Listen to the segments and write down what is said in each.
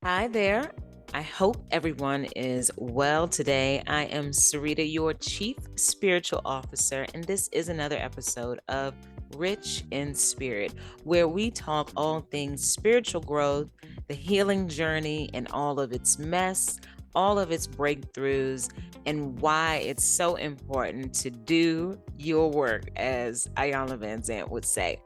Hi there. I hope everyone is well today. I am Sarita, your Chief Spiritual Officer, and this is another episode of Rich in Spirit, where we talk all things spiritual growth, the healing journey, and all of its mess, all of its breakthroughs, and why it's so important to do your work, as Ayanna Van Zant would say.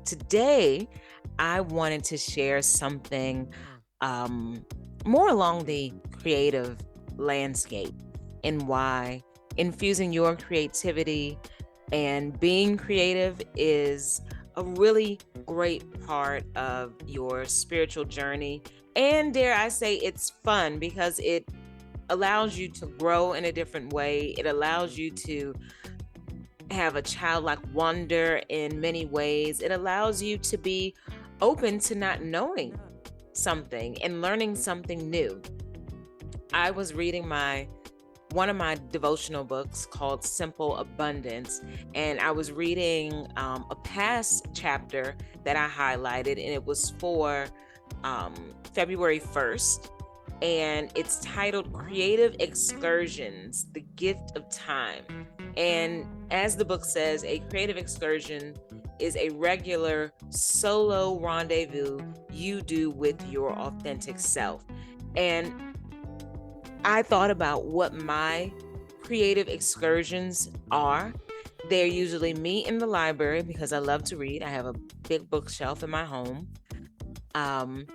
Today, I wanted to share something um, more along the creative landscape and why infusing your creativity and being creative is a really great part of your spiritual journey. And dare I say, it's fun because it allows you to grow in a different way. It allows you to have a childlike wonder in many ways. It allows you to be open to not knowing something and learning something new. I was reading my one of my devotional books called Simple Abundance, and I was reading a past chapter that I highlighted, and it was for February 1st, and it's titled Creative Excursions, The Gift of Time. And as the book says, a creative excursion is a regular solo rendezvous you do with your authentic self. And I thought about what my creative excursions are. They're usually me in the library because I love to read. I have a big bookshelf in my home. Um,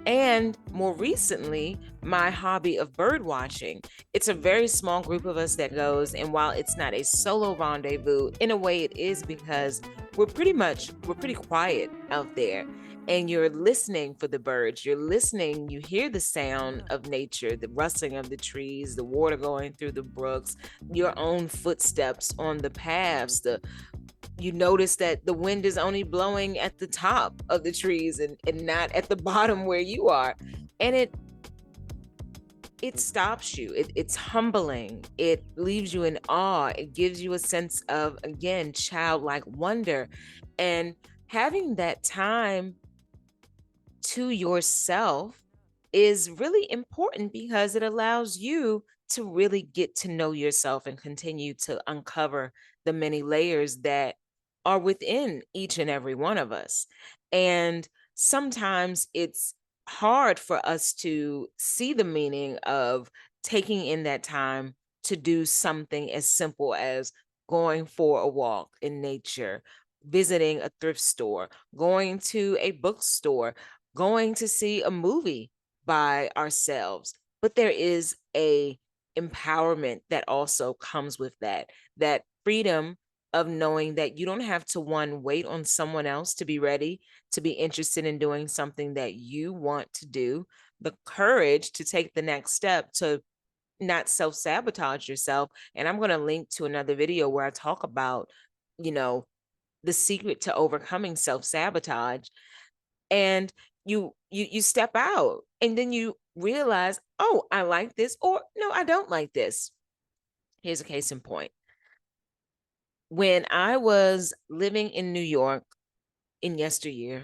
and more recently, my hobby of bird watching. It's a very small group of us that goes, and while it's not a solo rendezvous, in a way it is because we're pretty quiet out there. And you're listening for the birds. You're listening, you hear the sound of nature, the rustling of the trees, the water going through the brooks, your own footsteps on the paths, you notice that the wind is only blowing at the top of the trees and not at the bottom where you are. And it stops you. It's humbling. It leaves you in awe. It gives you a sense of, again, childlike wonder. And having that time to yourself is really important because it allows you to really get to know yourself and continue to uncover the many layers that are within each and every one of us. And sometimes it's hard for us to see the meaning of taking in that time to do something as simple as going for a walk in nature, visiting a thrift store, going to a bookstore, going to see a movie by ourselves. But there is a empowerment that also comes with that freedom of knowing that you don't have to wait on someone else to be ready to be interested in doing something that you want to do, the courage to take the next step to not self-sabotage yourself. And I'm going to link to another video where I talk about, you know, the secret to overcoming self-sabotage. And you step out and then you realize, oh, I like this, or no, I don't like this. Here's a case in point. When I was living in New York in yesteryear,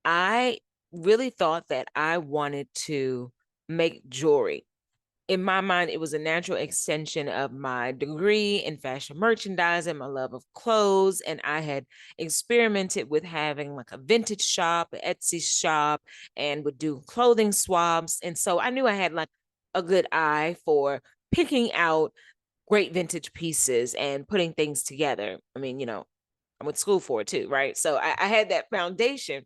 I really thought that I wanted to make jewelry. In my mind, it was a natural extension of my degree in fashion merchandising, my love of clothes. And I had experimented with having like a vintage shop, an Etsy shop, and would do clothing swaps. And so I knew I had like a good eye for picking out great vintage pieces and putting things together. I mean, I went to school for it too, right? So I had that foundation.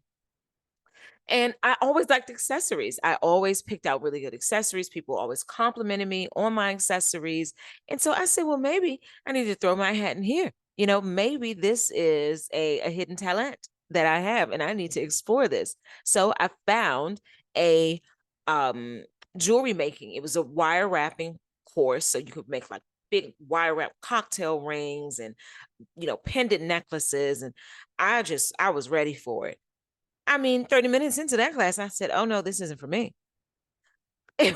And I always liked accessories. I always picked out really good accessories. People always complimented me on my accessories. And so I said, well, maybe I need to throw my hat in here. Maybe this is a hidden talent that I have and I need to explore this. So I found a jewelry making. It was a wire wrapping course. So you could make like big wire wrap cocktail rings and, pendant necklaces. And I was ready for it. I mean, 30 minutes into that class, I said, oh no, this isn't for me. I'm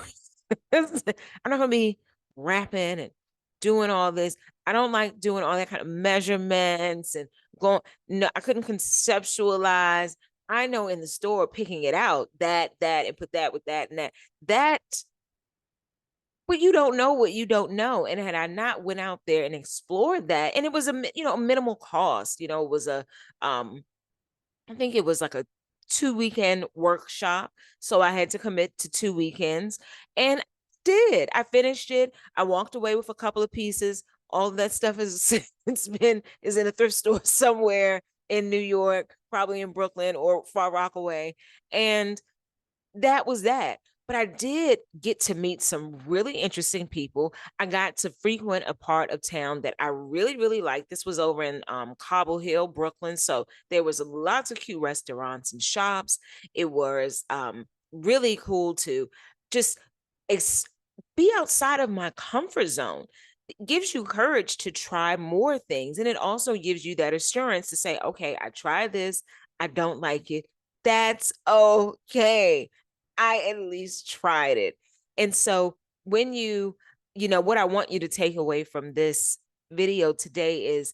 not gonna be rapping and doing all this. I don't like doing all that kind of measurements and going, no, I couldn't conceptualize. I know in the store picking it out, that, and put that with that and that. That but you don't know what you don't know, and had I not went out there and explored that, and it was a minimal cost, it was um I think it was like a 2-weekend workshop, so I had to commit to 2 weekends, and did. I finished it, I walked away with a couple of pieces, all of that stuff is is in a thrift store somewhere in New York, probably in Brooklyn or Far Rockaway, and that was that. But I did get to meet some really interesting people. I got to frequent a part of town that I really, really liked. This was over in Cobble Hill, Brooklyn. So there was lots of cute restaurants and shops. It was really cool to just ex- be outside of my comfort zone. It gives you courage to try more things. And it also gives you that assurance to say, okay, I tried this, I don't like it. That's okay. I at least tried it. And so when what I want you to take away from this video today is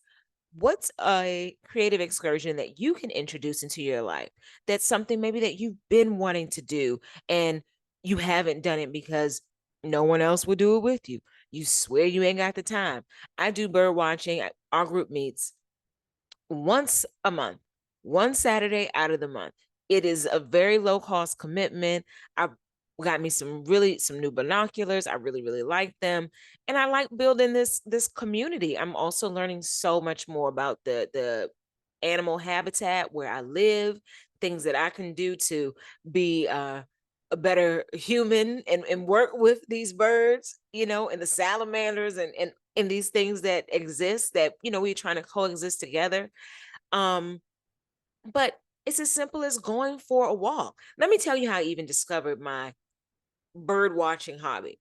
what's a creative excursion that you can introduce into your life? That's something maybe that you've been wanting to do and you haven't done it because no one else will do it with you. You swear you ain't got the time. I do bird watching. Our group meets once a month, one Saturday out of the month. It is a very low cost commitment. I got me some new binoculars. I really really like them, and I like building this community. I'm also learning so much more about the animal habitat where I live, things that I can do to be a better human and work with these birds, and the salamanders and these things that exist that we're trying to coexist together. um, but it's as simple as going for a walk. Let me tell you how I even discovered my bird watching hobby.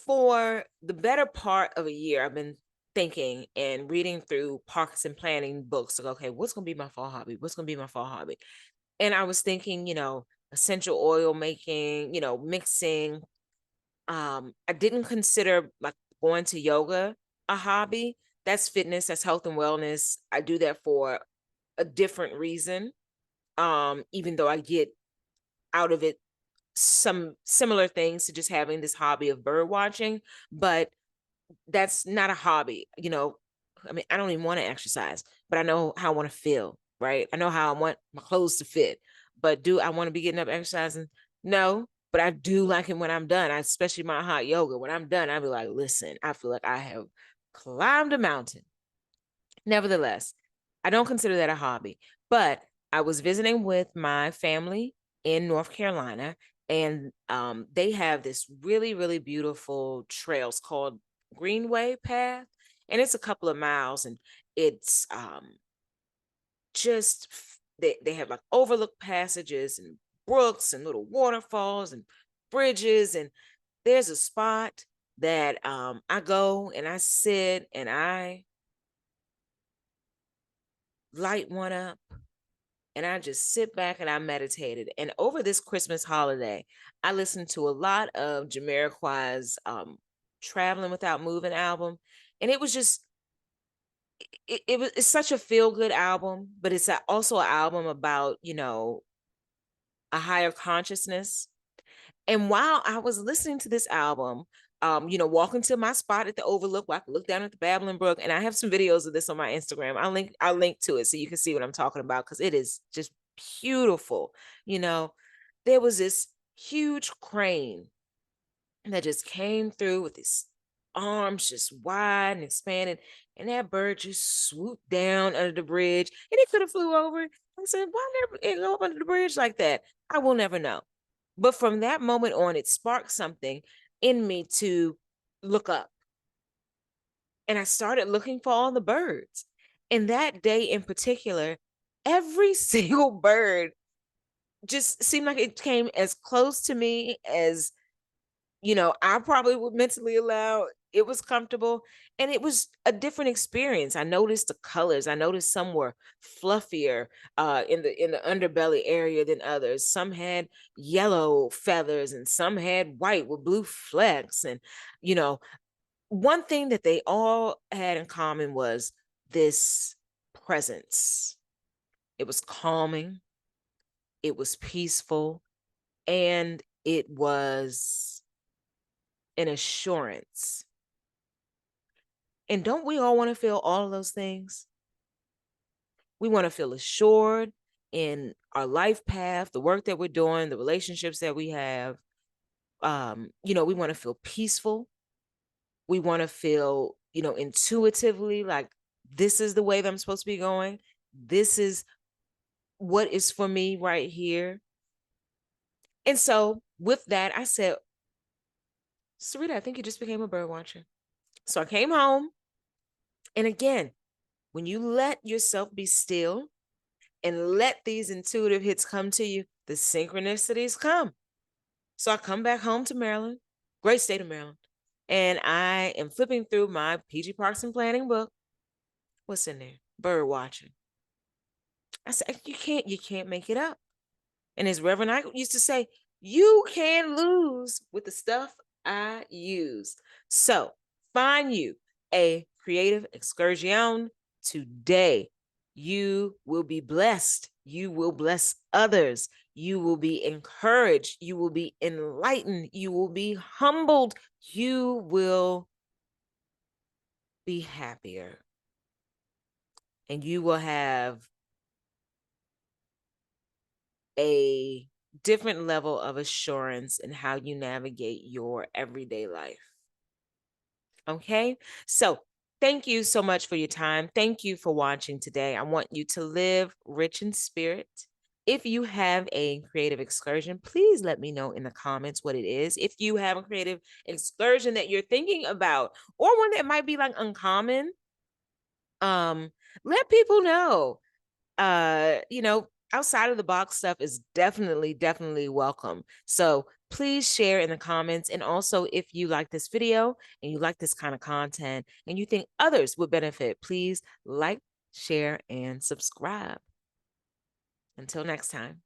For the better part of a year, I've been thinking and reading through parks and planning books. Like, okay, what's going to be my fall hobby? What's going to be my fall hobby? And I was thinking, essential oil making, mixing. I didn't consider like going to yoga a hobby. That's fitness, that's health and wellness. I do that for a different reason. Even though I get out of it some similar things to just having this hobby of bird watching, but that's not a hobby. I mean, I don't even want to exercise, but I know how I want to feel, right? I know how I want my clothes to fit. But do I want to be getting up exercising? No, but I do like it when I'm done. Especially my hot yoga. When I'm done, I'll be like, listen, I feel like I have climbed a mountain. Nevertheless, I don't consider that a hobby, but I was visiting with my family in North Carolina, and they have this really, really beautiful trails called Greenway Path, and it's a couple of miles, and it's they have like overlook passages and brooks and little waterfalls and bridges, and there's a spot that I go and I sit and I light one up and I just sit back and I meditated. And over this Christmas holiday, I listened to a lot of Jamiroquai's Traveling Without Moving album. And it was just it's such a feel good album, but it's also an album about, a higher consciousness. And while I was listening to this album, walking to my spot at the Overlook where I could look down at the Babbling Brook, and I have some videos of this on my Instagram. I'll link to it so you can see what I'm talking about because it is just beautiful. You know, there was this huge crane that just came through with his arms just wide and expanded, and that bird just swooped down under the bridge, and it could have flew over. I said, "Why never it go up under the bridge like that?" I will never know. But from that moment on, it sparked something in me to look up, and I started looking for all the birds. And that day in particular, every single bird just seemed like it came as close to me as I probably would mentally allow. It was comfortable and it was a different experience. I noticed the colors. I noticed some were fluffier in the underbelly area than others. Some had yellow feathers and some had white with blue flecks. And you know, one thing that they all had in common was this presence. It was calming. it was peaceful, and it was an assurance. And don't we all want to feel all of those things? We want to feel assured in our life path, the work that we're doing, the relationships that we have. We want to feel peaceful. We want to feel, intuitively like this is the way that I'm supposed to be going. This is what is for me right here. And so with that, I said, Sarita, I think you just became a bird watcher. So I came home. And again, when you let yourself be still and let these intuitive hits come to you, the synchronicities come. So I come back home to Maryland, great state of Maryland, and I am flipping through my PG Parks and Planning book. What's in there? Bird watching. I said, you can't make it up. And as Reverend I used to say, you can lose with the stuff I use. So find you a creative excursion today. You will be blessed. You will bless others. You will be encouraged. You will be enlightened. You will be humbled. You will be happier. And you will have a different level of assurance in how you navigate your everyday life. Okay, so thank you so much for your time. Thank you for watching today. I want you to live rich in spirit. If you have a creative excursion, please let me know in the comments what it is. If you have a creative excursion that you're thinking about, or one that might be like uncommon, let people know. Outside of the box stuff is definitely welcome. So please share in the comments. And also, if you like this video and you like this kind of content and you think others would benefit, please like, share, and subscribe. Until next time.